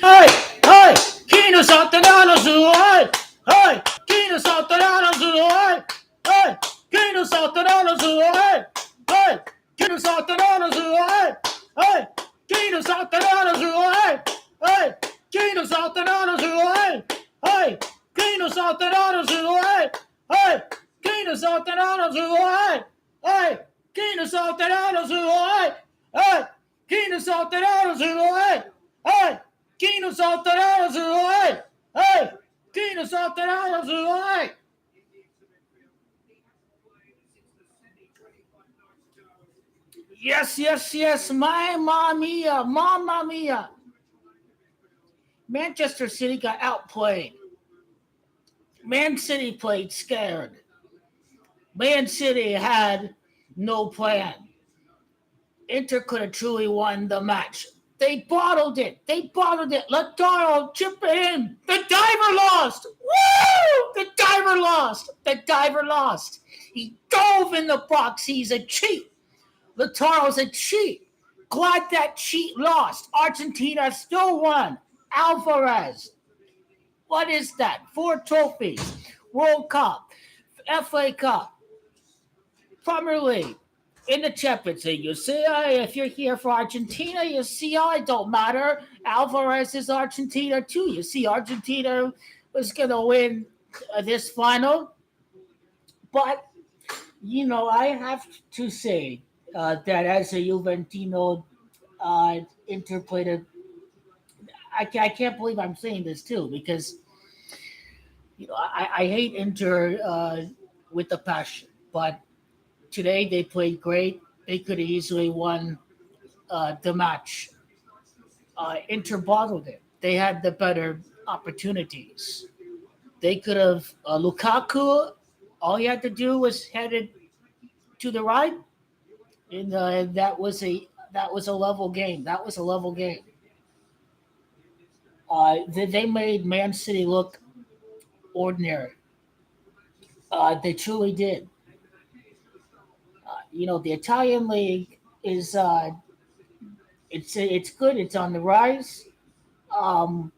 Hey, hey, Kino Santanano Zoo, hey, Kino Santanano Zoo, hey, Kino Santanano Zoo, hey, Kino Santanano Zoo, hey, Kino Santanano Zoo, hey, Kino Santanano Zoo, hey, Kino Santanano Zoo, hey, Kino Santanano Zoo, hey, Kino Santanano Zoo, hey, Kino Santanano Zoo, hey, Kino Santanano Zoo, hey, Kino Santanano Zoo, Yes, yes, yes, mamma mia, mamma mia. Manchester City got outplayed. Man City played scared. Man City had no plan. Inter could have truly won the match. They bottled it. They bottled it. Lautaro chip it in. The diver lost. Woo! The diver lost. The diver lost. He dove in the box. He's a cheat. Lautaro's a cheat. Glad that cheat lost. Argentina still won. Alvarez. What is that? 4 trophies. World Cup. FA Cup. Premier League. In the Champions League, you see, if you're here for Argentina, you see, it don't matter. Alvarez is Argentina too. You see, Argentina was going to win this final. But, I have to say that as a Juventino interpreter, I can't believe I'm saying this too, because, I hate Inter with a passion. But today they played great. They could have easily won the match. Inter bottled it. They had the better opportunities. They could have Lukaku. All he had to do was head it to the right, and that was a level game. That was a level game. They made Man City look ordinary. They truly did. The Italian league is it's good. It's on the rise. Um,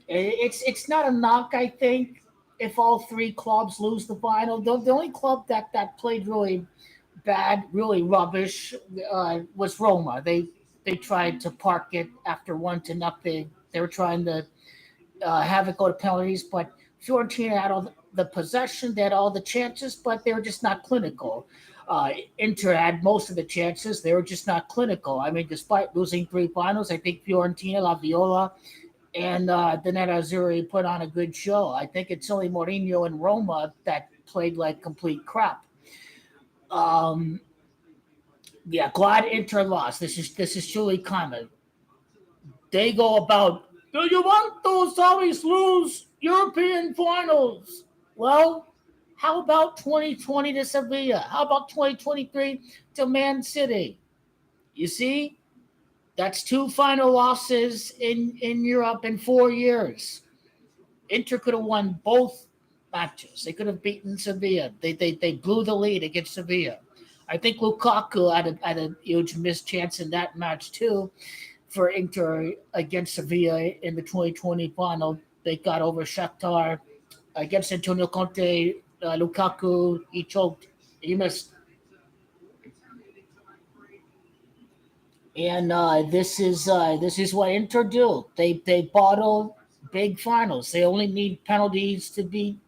it's not a knock, I think, if all 3 clubs lose the final. The only club that played really bad, really rubbish, was Roma. They tried to park it after 1-0. They were trying to have it go to penalties, but Fiorentina had all the possession, they had all the chances, but they were just not clinical. Inter had most of the chances, they were just not clinical. I mean, despite losing 3 finals, I think Fiorentina, La Viola, and the Nerazzurro put on a good show. I think it's only Mourinho and Roma that played like complete crap. Um, yeah, glad Inter lost. This is truly common. They go about the Juventus always lose European finals. Well, how about 2020 to Sevilla? How about 2023 to Man City? You see, that's 2 final losses in Europe in 4 years. Inter could have won both matches. They could have beaten Sevilla. They blew the lead against Sevilla. I think Lukaku had a huge missed chance in that match too for Inter against Sevilla in the 2020 final. They got over Shakhtar against Antonio Conte. Lukaku, he choked, he missed, and this is what Inter do. They bottle big finals. They only need penalties to beat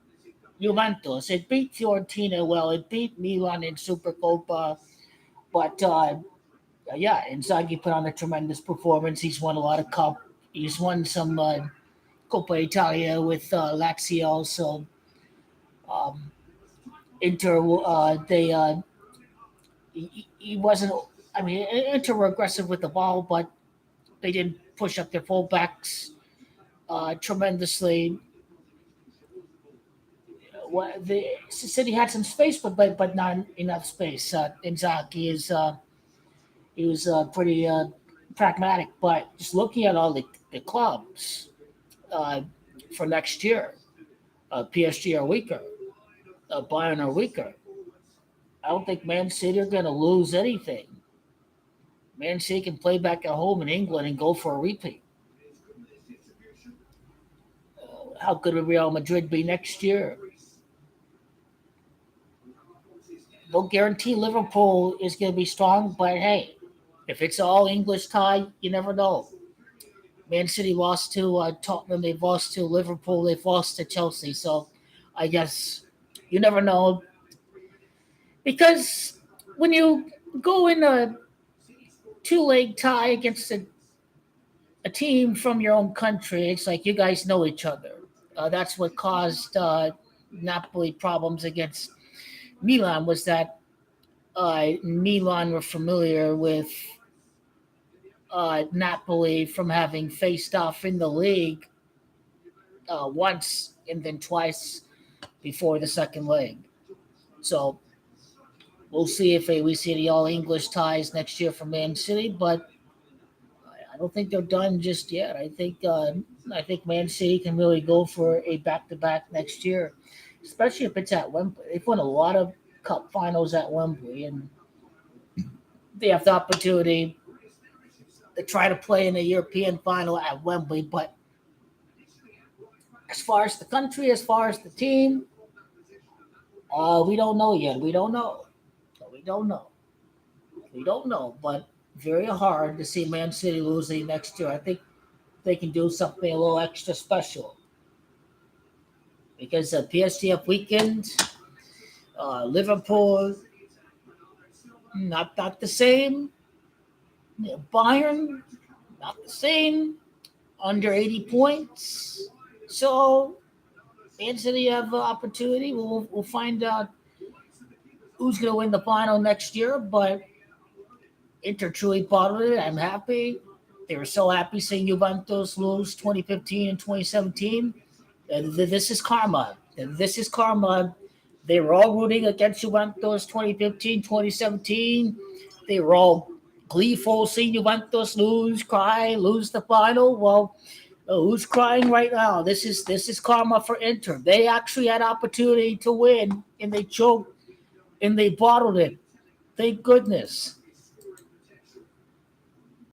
Juventus. It beat Fiorentina well. It beat Milan in Supercopa, but yeah, Inzaghi put on a tremendous performance. He's won a lot of cup. He's won some Coppa Italia with Lazio. So um, Inter, he wasn't. I mean, Inter were aggressive with the ball, but they didn't push up their fullbacks tremendously. The City had some space, but not enough space. Inzaghi is he was pretty pragmatic. But just looking at all the clubs uh, for next year, PSG are weaker, Bayern are weaker. I don't think Man City are going to lose anything. Man City can play back at home in England and go for a repeat. how good will Real Madrid be next year? Don't guarantee Liverpool is going to be strong, but hey, if it's all English tie, you never know. Man City lost to Tottenham, they've lost to Liverpool, they've lost to Chelsea, so I guess you never know. Because when you go in a two-leg tie against a team from your own country, it's like you guys know each other. That's what caused Napoli problems against Milan, was that Milan were familiar with Napoli from having faced off in the league once and then twice before the second leg. So we'll see if we see the all English ties next year for Man City, but I don't think they're done just yet. I think Man City can really go for a back to back next year, especially if it's at Wembley. They've won a lot of cup finals at Wembley, and they have the opportunity to try to play in a European final at Wembley. But as far as the country, as far as the team, we don't know yet. We don't know. We don't know. We don't know. But very hard to see Man City losing next year. I think they can do something a little extra special because PSTF weekend, Liverpool, not the same. Bayern, not the same. Under 80 points. So Man City have an opportunity. We'll find out who's going to win the final next year. But Inter truly bottled it. I'm happy. They were so happy seeing Juventus lose 2015 and 2017. This is karma. This is karma. They were all rooting against Juventus 2015, 2017. They were all gleeful seeing Juventus lose, cry, lose the final. Well, who's crying right now? This is karma for Inter. They actually had opportunity to win, and they choked, and they bottled it. Thank goodness.